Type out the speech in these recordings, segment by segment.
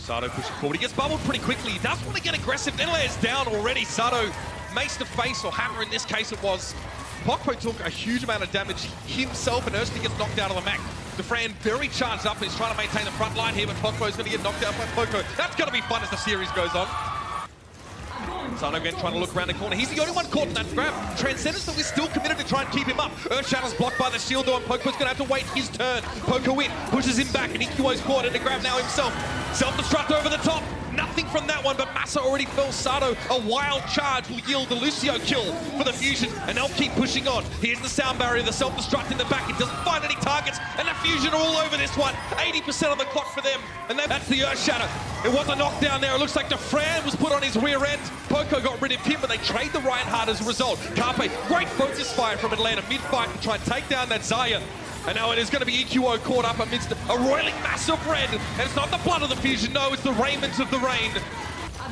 Sato pushing forward. He gets bubbled pretty quickly. He does want to get aggressive. Enlair's down already. Sato makes the face, or hammer in this case it was. Pokpo took a huge amount of damage himself, and Erskine gets knocked out of the mech. Defran very charged up. He's trying to maintain the front line here, but Pokpo's going to get knocked out by Poko. That's going to be fun as the series goes on. Sato again trying to look around the corner. He's the only one caught in that grab. Transcendence, though, is still committed to try and keep him up. Earthshadow's blocked by the shield, though, and Poko's going to have to wait his turn. Poko in, pushes him back, and EQO's caught in the grab now himself. Self-destruct over the top. Nothing from that one, but Massa already fell. Sato, a wild charge will yield the Lucio kill for the Fusion, and they'll keep pushing on. Here's the sound barrier, the self-destruct in the back. He doesn't find any targets, and the Fusion are all over this one. 80% of the clock for them, and that's the Earthshadow. It was a knockdown there. It looks like Defran was put on his rear end. Poko got rid of him, but they trade the Reinhardt as a result. Carpe, great focus fire from Atlanta mid-fight to try and take down that Zarya. And now it is going to be EQO caught up amidst a roiling mass of red. And it's not the blood of the Fusion, no, it's the raiment of the rain.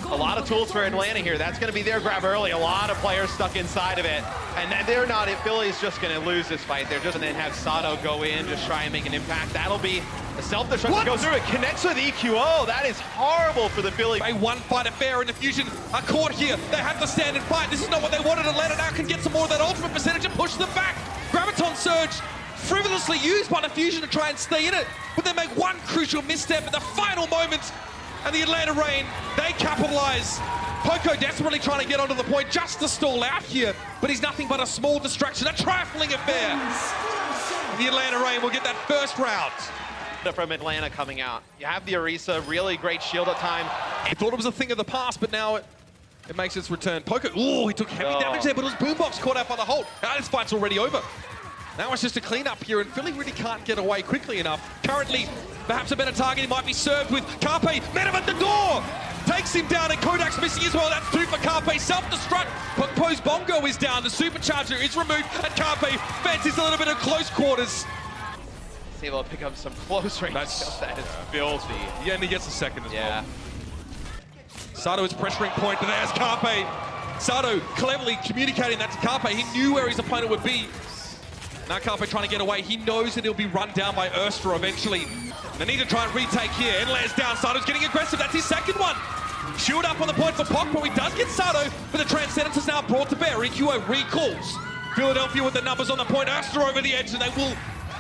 A lot of tools for Atlanta here. That's going to be their grab early. A lot of players stuck inside of it. And they're not, Philly's just going to lose this fight. They're just going to then have Sato go in, just try and make an impact. That'll be a self-destruct that goes through. It connects with EQO. That is horrible for the Philly. A one-fight affair, and the Fusion are caught here. They have to stand and fight. This is not what they wanted. Atlanta now can get some more of that ultimate percentage and push them back. Graviton Surge, frivolously used by the Fusion to try and stay in it, but they make one crucial misstep at the final moments, and the Atlanta Reign, they capitalize. Poko desperately trying to get onto the point just to stall out here, but he's nothing but a small distraction, a trifling affair. The Atlanta Reign will get that first round. From Atlanta coming out. You have the Orisa, really great shield at time. I thought it was a thing of the past, but now it makes its return. Poko, ooh, he took heavy damage there, but his boombox caught out by the Hulk. Now this fight's already over. Now it's just a clean-up here, and Philly really can't get away quickly enough. Currently, perhaps a better target he might be served with. Carpe, met him at the door! Takes him down, and Kodak's missing as well. That's two for Carpe. Self-destruct. Pokpo's Bongo is down. The supercharger is removed, and Carpe fancies a little bit of close quarters. He's able to pick up some close range. That is filthy. Yeah, and he gets a second as well. Sato is pressuring point, but there's Carpe. Sato cleverly communicating that to Carpe. He knew where his opponent would be. Now Carpe trying to get away. He knows that he'll be run down by Urstra eventually. They need to try and retake here. Enlair's down. Sato's getting aggressive. That's his second one. Shield up on the point for Pok, but he does get Sato, but the Transcendence is now brought to bear. EQO recalls. Philadelphia with the numbers on the point. Urstra over the edge, and they will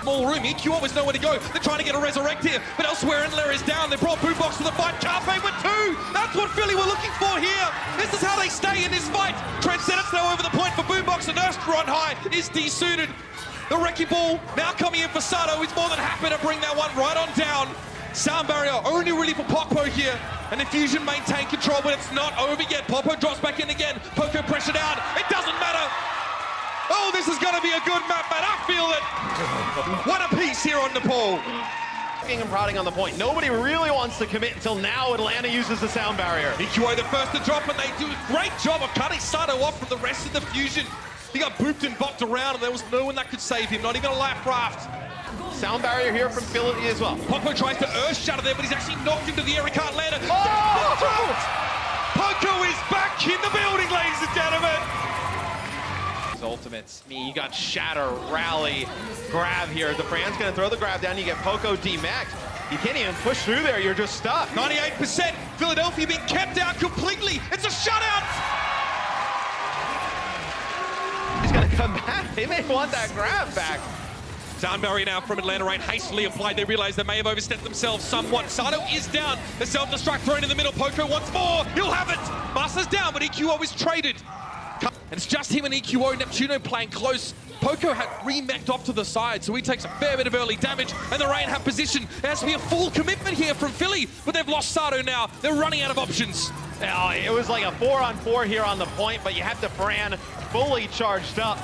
small room. EQO has nowhere to go. They're trying to get a resurrect here, but elsewhere Enlair is down. They brought Boombox to the fight. Carpe with two. That's what Philly were looking for here. This is how they stay in this fight. Transcendence now over the point for Boombox, and Urstra on high is desuited. The Wrecking Ball now coming in for Sato. He's more than happy to bring that one right on down. Sound barrier only really for Pokpo here. And the Fusion maintain control, but it's not over yet. Pokpo drops back in again. Poko pressure down. It doesn't matter. Oh, this is going to be a good map, man. I feel it. What a piece here on Nepal. And prodding on the point. Nobody really wants to commit until now. Atlanta uses the sound barrier. EQO the first to drop, and they do a great job of cutting Sato off from the rest of the Fusion. He got booped and bopped around, and there was no one that could save him, not even a life raft. Sound barrier here from Philly as well. Poko tries to Earthshatter there, but he's actually knocked into the air. He can't land it. Oh! Poko is back in the building, ladies and gentlemen. His ultimates. I mean, you got Shatter, Rally, Grab here. The Fran's going to throw the grab down. You get Poko D-Maxed. You can't even push through there. You're just stuck. 98%. Philadelphia being kept out completely. It's a shutout. He's going to come back. They may want that grab back. Sound barrier now from Atlanta Reign hastily applied. They realize they may have overstepped themselves somewhat. Sato is down. The self-destruct thrown in the middle. Poko once more. He'll have it. Master's down, but EQO is traded. And it's just him and EQO. Neptuno playing close. Poko had remech'd off to the side, so he takes a fair bit of early damage, and the Reign have position. There has to be a full commitment here from Philly, but they've lost Sato now. They're running out of options. Oh, it was like a 4-on-4 here on the point, but you have the Fran fully charged up.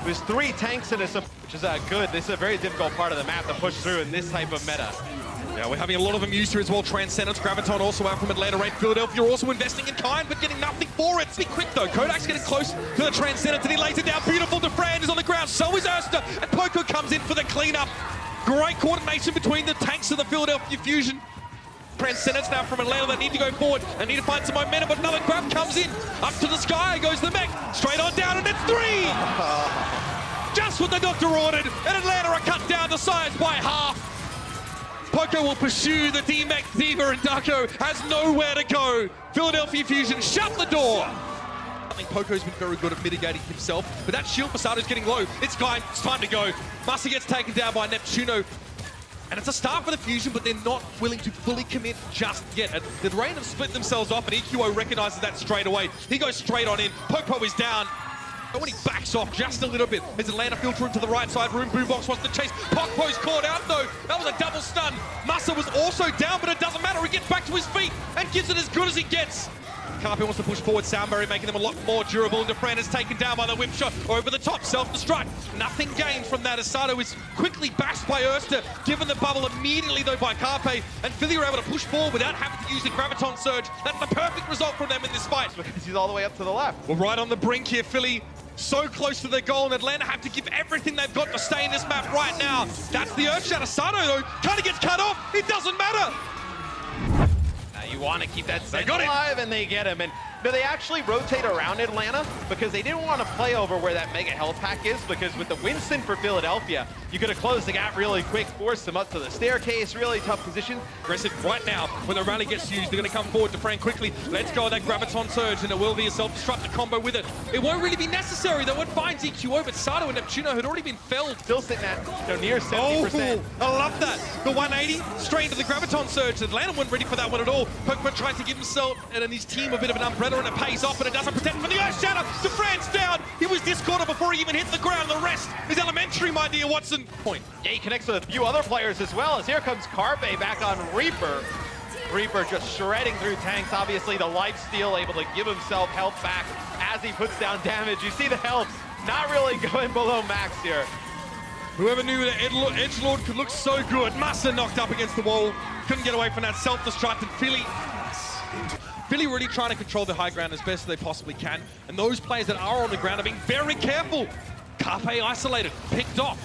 There's 3 tanks in this, which is good. This is a very difficult part of the map to push through in this type of meta. Yeah, we're having a lot of them used here as well. Transcendence, Graviton also out from Atlanta Reign. Philadelphia also investing in kind, but getting nothing for it. Be quick though. Kodak's getting close to the Transcendence, and he lays it down. Beautiful. Defran is on the ground. So is Erster, and Poko comes in for the cleanup. Great coordination between the tanks of the Philadelphia Fusion. Transcendence now from Atlanta. They need to go forward. They need to find some momentum, but another grab comes in. Up to the sky goes the mech. Straight on down, and it's 3! Just what the doctor ordered, and Atlanta are cut down to size by half. Poco will pursue the D-Mech Diva, and Darko has nowhere to go. Philadelphia Fusion shut the door. I think Poco's been very good at mitigating himself, but that shield for Sato's getting low. It's time to go. Massa gets taken down by Neptuno. And it's a start for the Fusion, but they're not willing to fully commit just yet. The Rain have split themselves off, and EQO recognizes that straight away. He goes straight on in. Poco is down. But when he backs off just a little bit, as Atlanta filter into the right side room, Boombox wants to chase. Pokpo's caught out though. That was a double stun. Massa was also down, but it doesn't matter. He gets back to his feet and gives it as good as he gets. Carpe wants to push forward Soundberry, making them a lot more durable. And Defran is taken down by the whip shot over the top. Self-destruct. Nothing gained from that as Sato is quickly bashed by Erster, given the bubble immediately though by Carpe. And Philly were able to push forward without having to use the Graviton Surge. That's the perfect result from them in this fight. Because he's all the way up to the left. We're right on the brink here, Philly. So close to their goal, and Atlanta have to give everything they've got to stay in this map right now. That's the Earthshatter. Sato, though, kind of gets cut off. It doesn't matter. Now you want to keep that Zen alive, and they get him. And they actually rotate around Atlanta because they didn't want to play over where that mega health pack is, because with the Winston for Philadelphia, you could have closed the gap really quick, forced them up to the staircase, really tough position. Aggressive right now. When the rally gets used, they're going to come forward to Frank quickly. Let's go with that Graviton Surge, and it will be a self-destructive combo with it. It won't really be necessary, though. It finds EQO, but Sato and Neptuno had already been felled. Still sitting at near 70%. Oh, I love that. The 180 straight into the Graviton Surge. Atlanta wasn't ready for that one at all. Pokemon trying to give himself and his team a bit of an umbrella, and it pays off, but it doesn't protect him from the Earthshatter. Defran's down. He was discorded before he even hit the ground. The rest is elementary, my dear Watson. Point. Yeah, he connects with a few other players as well, as here comes Carpe back on Reaper. Reaper just shredding through tanks. Obviously, the lifesteal able to give himself health back as he puts down damage. You see the health not really going below max here. Whoever knew that Edgelord could look so good. Massa knocked up against the wall. Couldn't get away from that self-destruct, and Philly really trying to control the high ground as best as they possibly can. And those players that are on the ground are being very careful. Carpe isolated, picked off.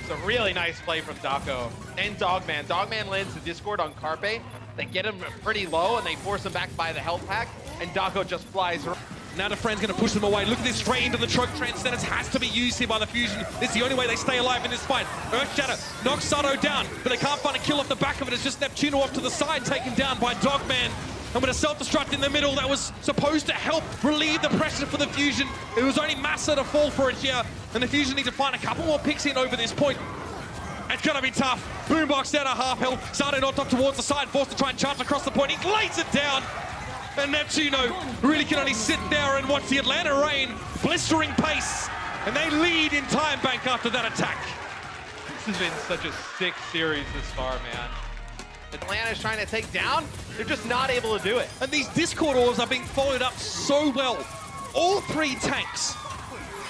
It's a really nice play from Dako and Dogman. Dogman lands the Discord on Carpe. They get him pretty low, and they force him back by the health pack, and Dako just flies around. Now Defran's going to push them away. Look at this, straight into the choke. Transcendence has to be used here by the Fusion. It's the only way they stay alive in this fight. Earthshatter knocks Sato down, but they can't find a kill off the back of it. It's just Neptuno off to the side, taken down by Dogman. And with a self-destruct in the middle, that was supposed to help relieve the pressure for the Fusion. It was only Massa to fall for it here, and the Fusion need to find a couple more picks in over this point. It's gonna be tough. Boombox down at half health. Sato knocked up towards the side, forced to try and charge across the point. He lays it down. And Neptuno really can only sit there and watch the Atlanta Rain blistering pace. And they lead in time bank after that attack. This has been such a sick series this far, man. Atlanta's trying to take down. They're just not able to do it. And these Discord orbs are being followed up so well. All three tanks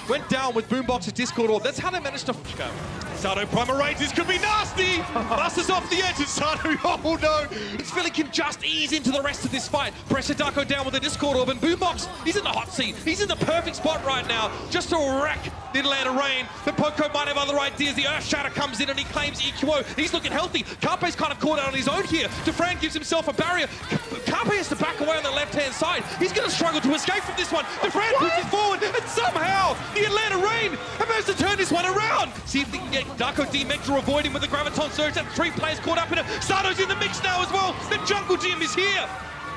went down with Boombox's Discord orb. That's how they managed to go. Sato Primal Rage, this could be nasty! Buster's off the edge, and Sato, oh no! Philly can just ease into the rest of this fight. Pressure Dako down with the Discord orb, and Boombox, he's in the hot seat. He's in the perfect spot right now, just to wreck the Atlanta Rain. But Poco might have other ideas. The Earthshatter comes in and he claims EQO. He's looking healthy. Carpe's kind of caught out on his own here. Defran gives himself a barrier. Carpe has to back away on the left-hand side. He's going to struggle to escape from this one. Defran pushes forward, and somehow the Atlanta Rain have managed to turn this one around. See if they can get Dako D-Mech to avoid him with the Graviton Surge. That's three players caught up in it. Sato's in the mix now as well. The Jungle Gym is here.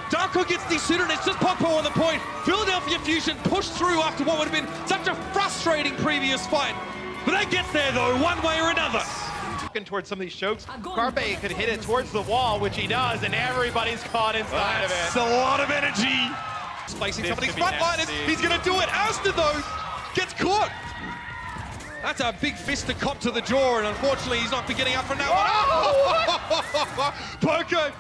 Dako gets desuited, and it's just Popo on the point. Philadelphia Fusion pushed through after what would have been such a frustrating previous fight. But they get there though, one way or another. Towards some of these chokes, Carpe could hit it towards the wall, which he does, and everybody's caught inside of it. It's a lot of energy. Placing some of these frontliners. He's going to do it. Asta though gets caught. That's a big fist to cop to the jaw, and unfortunately he's not getting up from that one. Poco!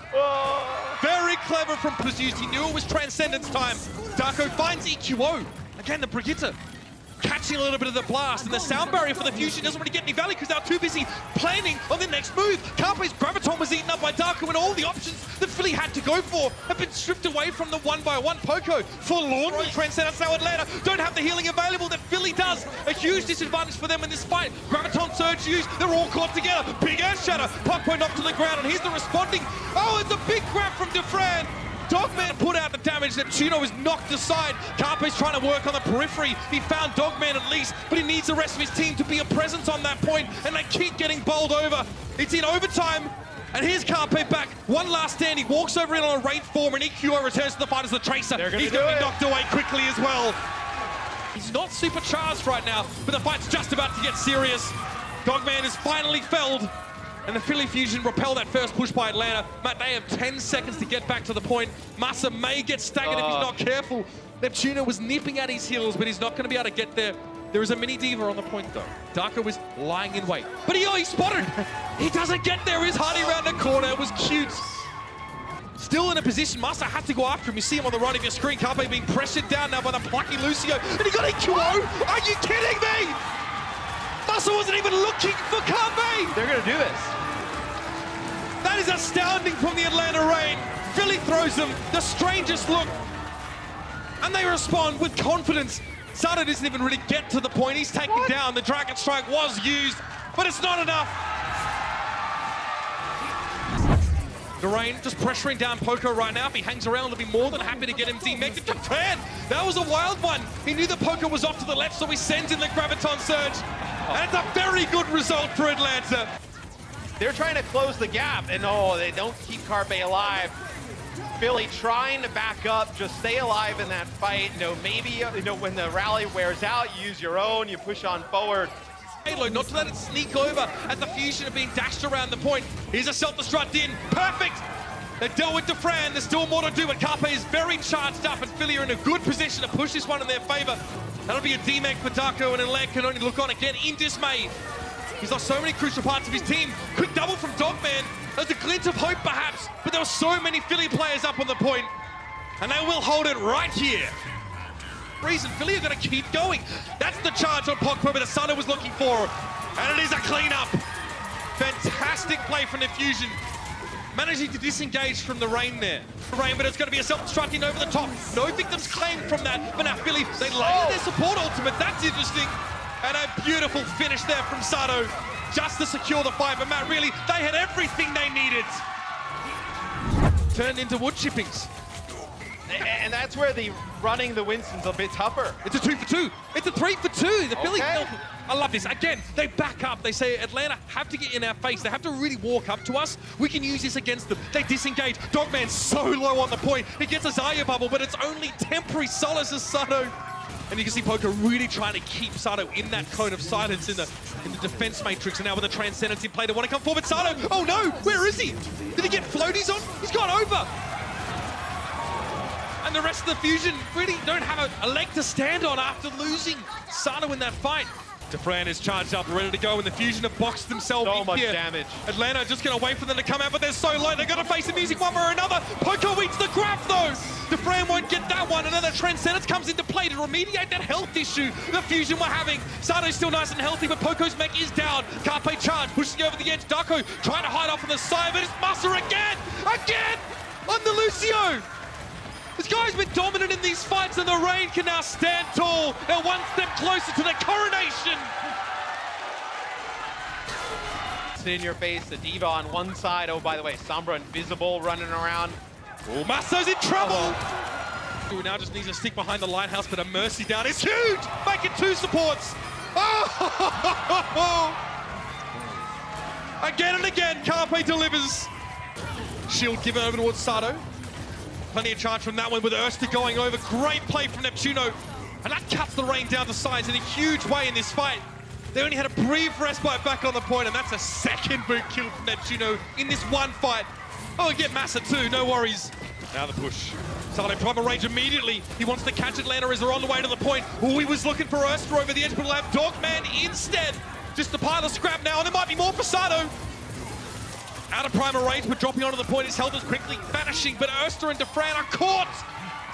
Very clever from Pursuit. He knew it was Transcendence time. Dako finds EQO. Again, the Brigitte catching a little bit of the blast, and the sound barrier for the Fusion doesn't really get any value because they're too busy planning on the next move. Carpe's Graviton was eaten up by Dako, and all the options that Philly had to go for have been stripped away from the one-by-one. Poco, forlorn with Transcendence. Now Atlanta don't have the healing available that Philly does. A huge disadvantage for them in this fight. Graviton Surge used, they're all caught together. Big Earthshatter, Poco knocked to the ground, and here's the responding. Oh, it's a big grab from Defran. Dogman put out the damage. Neptuno is knocked aside. Carpe's trying to work on the periphery. He found Dogman at least, but he needs the rest of his team to be a presence on that point, and they keep getting bowled over. It's in overtime, and here's Carpe back. One last stand. He walks over in on a rate form, and EQO returns to the fight as the Tracer. He's going to be knocked away quickly as well. He's not supercharged right now, but the fight's just about to get serious. Dogman is finally felled, and the Philly Fusion repel that first push by Atlanta. Matt, they have 10 seconds to get back to the point. Massa may get staggered if he's not careful. Neptuno was nipping at his heels, but he's not going to be able to get there. There is a mini diva on the point, though. Darko is lying in wait. But he's spotted! He doesn't get there. He's hiding around the corner. It was cute. Still in a position. Massa has to go after him. You see him on the right of your screen. Carpe being pressured down now by the plucky Lucio. And he got EQO! Are you kidding me? Massa wasn't even looking for Carpe! They're going to do this. That is astounding from the Atlanta Reign. Philly throws them the strangest look. And they respond with confidence. Sato doesn't even really get to the point. He's taken down. The Dragon Strike was used, but it's not enough. The Reign just pressuring down Poco right now. If he hangs around, they'll be more than happy to get him demeked. Japan, that was a wild one. He knew the Poco was off to the left, so he sends in the Graviton Surge. And it's a very good result for Atlanta. They're trying to close the gap, and they don't keep Carpe alive. Philly trying to back up, just stay alive in that fight. Maybe when the rally wears out, you use your own, you push on forward. Halo, not to let it sneak over at the Fusion of being dashed around the point. Here's a self-destruct in, perfect! They dealt with Defran, there's still more to do, but Carpe is very charged up, and Philly are in a good position to push this one in their favor. That'll be a demek for Darko, and Atlanta can only look on again in dismay. He's lost so many crucial parts of his team. Quick double from Dogman. There's a glint of hope perhaps, but there were so many Philly players up on the point, and they will hold it right here. Reason Philly are going to keep going. That's the charge on Pogba that Sato was looking for, and it is a cleanup. Fantastic play from the Fusion, managing to disengage from the Reign there. But it's going to be a self-destructing over the top. No victims claimed from that, but now Philly, they lay their support ultimate. That's interesting. And a beautiful finish there from Sato, just to secure the fight. But Matt, really, they had everything they needed. Turned into wood chippings. And that's where the running the Winston's a bit tougher. It's a 2 for 2. It's a 3 for 2. The Philly, I love this. Again, they back up. They say, Atlanta have to get in our face. They have to really walk up to us. We can use this against them. They disengage. Dogman's so low on the point. He gets a Zaya bubble, but it's only temporary solace as Sato. And you can see Poco really trying to keep Sato in that cone of silence in the defense matrix. And now with the Transcendence in play, they want to come forward. Sato, oh no, where is he? Did he get floaties on? He's gone over. And the rest of the Fusion really don't have a leg to stand on after losing Sato in that fight. Defran is charged up, ready to go, and the Fusion have boxed themselves in here. So much damage. Atlanta just going to wait for them to come out, but they're so low, they're going to face the music one way or another. Poco eats the grab, though. Defran won't get that one, and then the Transcendence comes into play to remediate that health issue the Fusion were having. Sato's still nice and healthy, but Poco's mech is down. Carpe charge, pushing over the edge. Darko trying to hide off on the side, but it's Massa again! Again! On the Lucio! This guy's been dominant in these fights, and the Reign can now stand tall. They're one step closer to the coronation. It's in your face, the Diva on one side. Oh, by the way, Sombra invisible running around. Oh, Masso's in trouble. Who now just needs to stick behind the lighthouse, but a Mercy down is huge. Making 2 supports. Oh! Again and again, Carpe delivers. Shield given over towards Sato. Plenty of charge from that one with Erster going over. Great play from Neptuno. And that cuts the Reign down to size in a huge way in this fight. They only had a brief respite back on the point, and that's a second boot kill from Neptuno in this one fight. Oh, get Massa too, no worries. Now the push. Sato primal range immediately. He wants to catch Atlanta as they're on the way to the point. Oh, he was looking for Erster over the edge, but he'll have Dogman instead. Just a pile of scrap now, and there might be more for Sato. Out of primal range, but dropping onto the point. His health is quickly vanishing, but Erster and Defran are caught.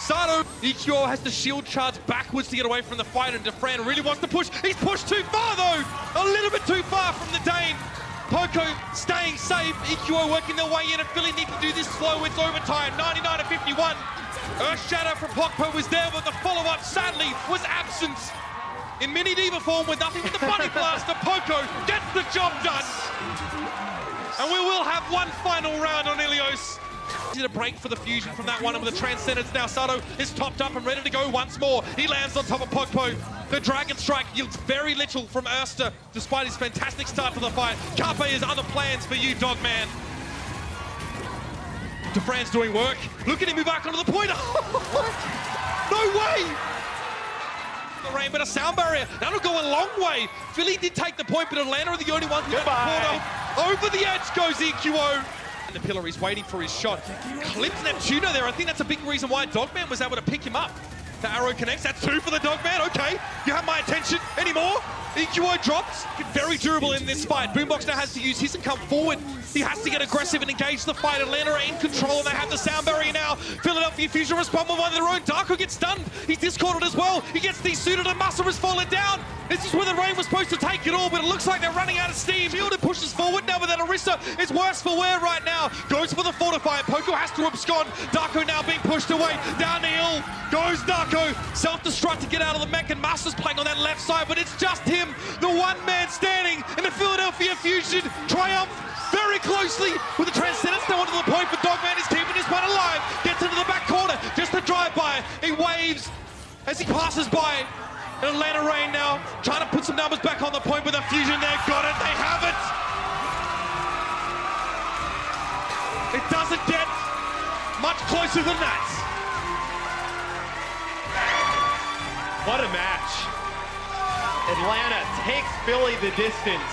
Sato, EQO has to shield charge backwards to get away from the fight, and Defran really wants to push. He's pushed too far, though. A little bit too far from the Dane. Poco staying safe. EQO working their way in, and Philly need to do this slow. It's overtime, 99-51. Earth Shadow from Pogba was there, but the follow-up, sadly, was absent. In mini diva form with nothing but the Bunny Blaster, Poco gets the job done. And we will have one final round on Ilios. to break for the Fusion from that one, and with the Transcendence now, Sato is topped up and ready to go once more. He lands on top of Pogpo. The Dragon Strike yields very little from Erster, despite his fantastic start to the fight. Carpe has other plans for you, Dogman. DeFran's doing work. Look at him move back onto the point. No way! The rain, but a sound barrier. That'll go a long way. Philly did take the point, but Atlanta are the only ones who got the corner. Over the edge goes EQO. And the pillar, he's waiting for his shot. Clips Neptuno there. I think that's a big reason why Dogman was able to pick him up. The arrow connects. That's 2 for the Dogman. Okay, you have my attention. Any more? EQO drops. Very durable in this fight. Boombox now has to use his and come forward. He has to get aggressive and engage the fight. Atlanta are in control and they have the sound barrier now. Philadelphia Fusion respond with one of their own. Darko gets stunned. He's discorded as well. He gets desuited and Muscle has fallen down. This is where the rain was supposed to take it all, but it looks like they're running out of steam. Fielder pushes forward now, but then Arista is worse for wear right now. Goes for the fortify. Poco has to abscond. Darko now being pushed away. Down the hill goes Darko. Self-destruct to get out of the mech, and Master's playing on that left side, but it's just him, the one man standing, and the Philadelphia Fusion triumph very closely with the Transcendence now onto the point, but Dogman is keeping his one alive. Gets into the back corner, just a drive-by. He waves as he passes by. And Atlanta Reign now trying to put some numbers back on the point with the Fusion. They've got it, they have it. It doesn't get much closer than that. What a match. Atlanta takes Philly the distance.